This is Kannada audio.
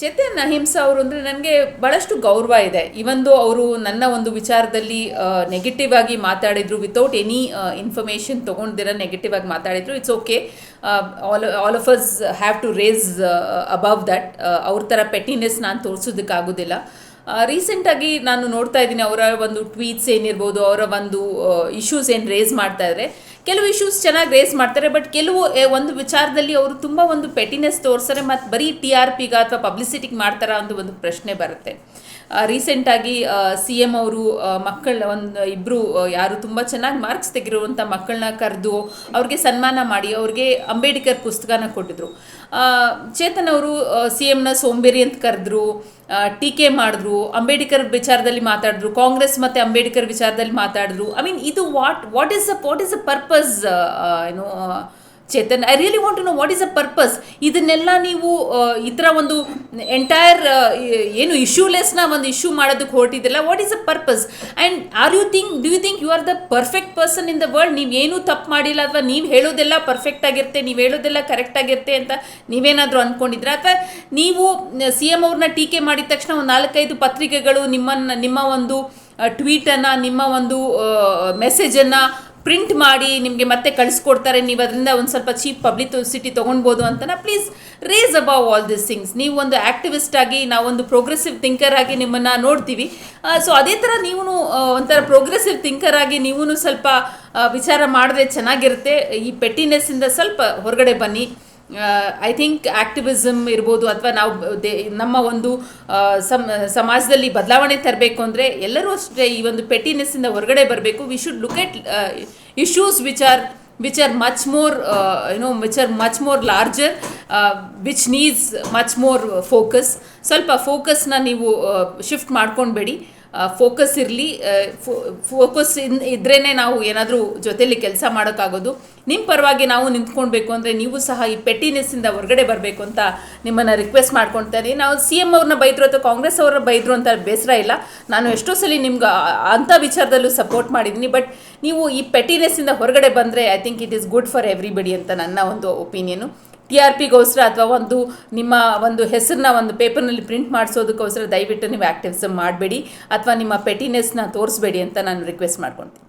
ಚೇತನ್ ಅಹಿಂಸಾ ಅವರು ಅಂದರೆ ನನಗೆ ಭಾಳಷ್ಟು ಗೌರವ ಇದೆ. ಇವೊಂದು ಅವರು ನನ್ನ ಒಂದು ವಿಚಾರದಲ್ಲಿ ನೆಗೆಟಿವ್ ಆಗಿ ಮಾತಾಡಿದರು, ವಿತೌಟ್ ಎನಿ ಇನ್ಫಾರ್ಮೇಷನ್ ತೊಗೊಂಡಿರ ನೆಗೆಟಿವ್ ಆಗಿ ಮಾತಾಡಿದರು. It's okay, all of us have to rise above that. ಅವ್ರ ಥರ ಪೆಟಿನೆಸ್ ನಾನು ತೋರಿಸೋದಕ್ಕಾಗೋದಿಲ್ಲ. ರೀಸೆಂಟಾಗಿ ನಾನು ನೋಡ್ತಾ ಇದ್ದೀನಿ ಅವರ ಒಂದು ಟ್ವೀಟ್ಸ್ ಏನಿರ್ಬೋದು, ಅವರ ಒಂದು ಇಶ್ಯೂಸ್ ಏನು ರೇಸ್ ಮಾಡ್ತಾ ಇದ್ದಾರೆ. ಕೆಲವು ಇಶ್ಯೂಸ್ ಚೆನ್ನಾಗಿ ರೇಸ್ ಮಾಡ್ತಾರೆ, ಬಟ್ ಕೆಲವು ಒಂದು ವಿಚಾರದಲ್ಲಿ ಅವರು ತುಂಬ ಒಂದು ಪೆಟಿನೆಸ್ ತೋರಿಸ್ತಾರೆ ಮತ್ತು ಬರೀ TRPಗೆ ಅಥವಾ ಪಬ್ಲಿಸಿಟಿಗೆ ಮಾಡ್ತಾರಾ ಅಂತ ಒಂದು ಪ್ರಶ್ನೆ ಬರುತ್ತೆ. ರೀಸೆಂಟಾಗಿ CM ಅವರು ಇಬ್ಬರು ಯಾರು ತುಂಬ ಚೆನ್ನಾಗಿ ಮಾರ್ಕ್ಸ್ ತೆಗಿರುವಂಥ ಮಕ್ಕಳನ್ನ ಕರೆದು ಅವ್ರಿಗೆ ಸನ್ಮಾನ ಮಾಡಿ ಅವ್ರಿಗೆ ಅಂಬೇಡ್ಕರ್ ಪುಸ್ತಕನ ಕೊಟ್ಟಿದ್ರು. ಚೇತನ್ ಅವರು CMನ ಸೋಂಬೇರಿ ಅಂತ ಕರೆದ್ರು, ಟೀಕೆ ಮಾಡಿದ್ರು, ಅಂಬೇಡ್ಕರ್ ವಿಚಾರದಲ್ಲಿ ಮಾತಾಡಿದ್ರು, ಕಾಂಗ್ರೆಸ್ ಮತ್ತು ಅಂಬೇಡ್ಕರ್ ವಿಚಾರದಲ್ಲಿ ಮಾತಾಡಿದ್ರು. ಐ ಮೀನ್ ಇದು what is the purpose Chetan? I really want to know what is a purpose. ಇದನ್ನೆಲ್ಲ ನೀವು ಈ ಥರ ಒಂದು ಎಂಟೈರ್ ಏನು ಇಶ್ಯೂಲೆಸ್ನ ಒಂದು ಇಶ್ಯೂ ಮಾಡೋದಕ್ಕೆ ಹೊರಟಿದ್ದಿಲ್ಲ. What is a purpose? And do you think you are the perfect person in the world? ನೀವೇನೂ ತಪ್ಪು ಮಾಡಿಲ್ಲ, ಅಥವಾ ನೀವು ಹೇಳೋದೆಲ್ಲ ಪರ್ಫೆಕ್ಟ್ ಆಗಿರುತ್ತೆ, ನೀವು ಹೇಳೋದೆಲ್ಲ ಕರೆಕ್ಟ್ ಆಗಿರುತ್ತೆ ಅಂತ ನೀವೇನಾದರೂ ಅಂದ್ಕೊಂಡಿದ್ರೆ, ಅಥವಾ ನೀವು CM ಅವ್ರನ್ನ ಟೀಕೆ ಮಾಡಿದ ತಕ್ಷಣ ಒಂದು 4-5 ಪತ್ರಿಕೆಗಳು ನಿಮ್ಮ ಒಂದು ಟ್ವೀಟನ್ನು, ನಿಮ್ಮ ಒಂದು ಮೆಸೇಜನ್ನು ಪ್ರಿಂಟ್ ಮಾಡಿ ನಿಮಗೆ ಮತ್ತೆ ಕಳಿಸ್ಕೊಡ್ತಾರೆ, ನೀವು ಅದರಿಂದ ಒಂದು ಸ್ವಲ್ಪ ಚೀಪ್ ಪಬ್ಲಿಸಿಟಿ ತೊಗೊಳ್ಬೋದು ಅಂತನ. Please rise above all this things. ನೀವು ಒಂದು ಆ್ಯಕ್ಟಿವಿಸ್ಟ್ ಆಗಿ, ನಾವೊಂದು ಪ್ರೋಗ್ರೆಸಿವ್ ಥಿಂಕರ್ ಆಗಿ ನಿಮ್ಮನ್ನು ನೋಡ್ತೀವಿ. ಸೊ ಅದೇ ಥರ ನೀವು ಒಂಥರ ಪ್ರೋಗ್ರೆಸಿವ್ ಥಿಂಕರ್ ಆಗಿ ನೀವು ಸ್ವಲ್ಪ ವಿಚಾರ ಮಾಡಿದ್ರೆ ಚೆನ್ನಾಗಿರುತ್ತೆ. ಈ ಪೆಟ್ಟಿನೆಸ್ಸಿಂದ ಸ್ವಲ್ಪ ಹೊರಗಡೆ ಬನ್ನಿ. ಐ ಥಿಂಕ್ ಆ್ಯಕ್ಟಿವಿಸಮ್ ಇರ್ಬೋದು, ಅಥವಾ ನಾವು ನಮ್ಮ ಒಂದು ಸಮಾಜದಲ್ಲಿ ಬದಲಾವಣೆ ತರಬೇಕು ಅಂದರೆ ಎಲ್ಲರೂ ಅಷ್ಟೇ ಈ ಒಂದು ಪೆಟ್ಟಿನೆಸ್ಸಿಂದ ಹೊರಗಡೆ ಬರಬೇಕು. We should look at issues which are much more larger, which needs much more focus. ಸ್ವಲ್ಪ ಫೋಕಸ್ನ ನೀವು ಶಿಫ್ಟ್ ಮಾಡ್ಕೊಳ್ಬೇಡಿ. ಫೋಕಸ್ ಇರಲಿ. ಫೋಕಸ್ ಇದ್ರೇ ನಾವು ಏನಾದರೂ ಜೊತೆಯಲ್ಲಿ ಕೆಲಸ ಮಾಡೋಕ್ಕಾಗೋದು. ನಿಮ್ಮ ಪರವಾಗಿ ನಾವು ನಿಂತ್ಕೊಳ್ಬೇಕು ಅಂದರೆ ನೀವು ಸಹ ಈ ಪೆಟ್ಟಿನೆಸ್ಸಿಂದ ಹೊರಗಡೆ ಬರಬೇಕು ಅಂತ ನಿಮ್ಮನ್ನು ರಿಕ್ವೆಸ್ಟ್ ಮಾಡ್ಕೊಳ್ತಾರೆ. ನಾವು CM ಅವ್ರನ್ನ ಬೈದರು ಅಥವಾ ಕಾಂಗ್ರೆಸ್ ಅವ್ರನ್ನ ಬೈದರು ಅಂತ ಬೇಸರ ಇಲ್ಲ. ನಾನು ಎಷ್ಟೋ ಸಲ ನಿಮ್ಗೆ ಅಂಥ ವಿಚಾರದಲ್ಲೂ ಸಪೋರ್ಟ್ ಮಾಡಿದ್ದೀನಿ. ಬಟ್ ನೀವು ಈ ಪೆಟ್ಟಿನೆಸ್ಸಿಂದ ಹೊರಗಡೆ ಬಂದರೆ I think it is good for everybody ಅಂತ ನನ್ನ ಒಂದು ಒಪಿನಿಯನು. TRPಗೋಸ್ಕರ ಅಥವಾ ನಿಮ್ಮ ಒಂದು ಹೆಸರನ್ನ ಒಂದು ಪೇಪರ್ನಲ್ಲಿ ಪ್ರಿಂಟ್ ಮಾಡಿಸೋದಕ್ಕೋಸ್ಕರ ದಯವಿಟ್ಟು ನೀವು ಆ್ಯಕ್ಟಿವಿಸಮ್ ಮಾಡಬೇಡಿ, ಅಥವಾ ನಿಮ್ಮ ಪೆಟಿನೆಸ್ನ ತೋರಿಸ್ಬೇಡಿ ಅಂತ ನಾನು ರಿಕ್ವೆಸ್ಟ್ ಮಾಡ್ಕೊಳ್ತೀನಿ.